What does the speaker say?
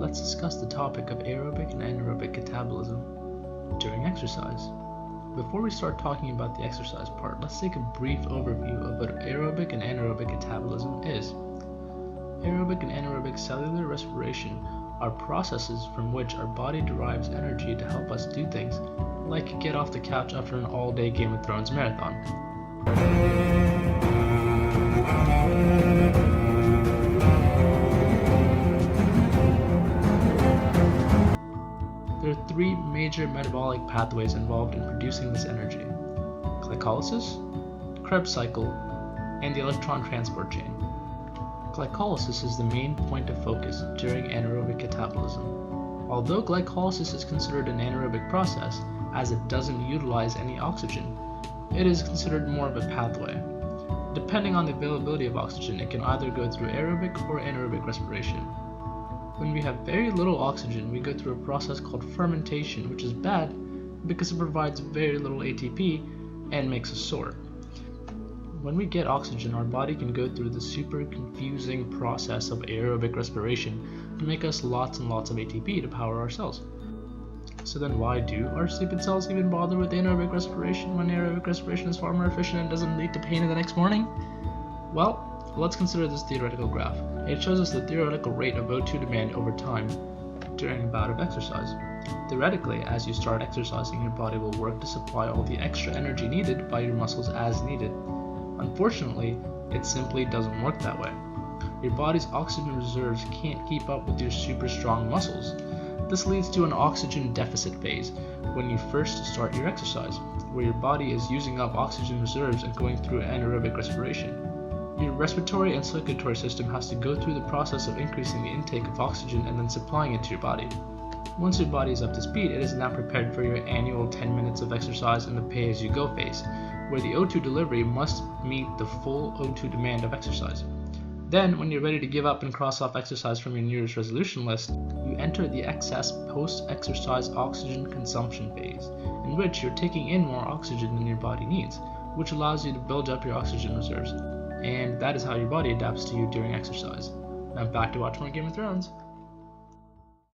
let's discuss the topic of aerobic and anaerobic catabolism during exercise. Before we start talking about the exercise part, let's take a brief overview of what aerobic and anaerobic catabolism is. Aerobic and anaerobic cellular respiration are processes from which our body derives energy to help us do things, like get off the couch after an all-day Game of Thrones marathon. There are three major metabolic pathways involved in producing this energy: glycolysis, the Krebs cycle, and the electron transport chain. Glycolysis is the main point of focus during anaerobic catabolism. Although glycolysis is considered an anaerobic process, as it doesn't utilize any oxygen, it is considered more of a pathway. Depending on the availability of oxygen, it can either go through aerobic or anaerobic respiration. When we have very little oxygen, we go through a process called fermentation, which is bad because it provides very little ATP and makes us sore. When we get oxygen, our body can go through the super confusing process of aerobic respiration to make us lots and lots of ATP to power our cells. So then why do our stupid cells even bother with anaerobic respiration when aerobic respiration is far more efficient and doesn't lead to pain the next morning? Well, let's consider this theoretical graph. It shows us the theoretical rate of O2 demand over time during a bout of exercise. Theoretically, as you start exercising, your body will work to supply all the extra energy needed by your muscles as needed. Unfortunately, it simply doesn't work that way. Your body's oxygen reserves can't keep up with your super strong muscles. This leads to an oxygen deficit phase when you first start your exercise, where your body is using up oxygen reserves and going through anaerobic respiration. Your respiratory and circulatory system has to go through the process of increasing the intake of oxygen and then supplying it to your body. Once your body is up to speed, it is now prepared for your annual 10 minutes of exercise in the pay-as-you-go phase, where the O2 delivery must meet the full O2 demand of exercise. Then, when you're ready to give up and cross off exercise from your New Year's resolution list, you enter the excess post-exercise oxygen consumption phase, in which you're taking in more oxygen than your body needs, which allows you to build up your oxygen reserves. And that is how your body adapts to you during exercise. Now back to watch more Game of Thrones.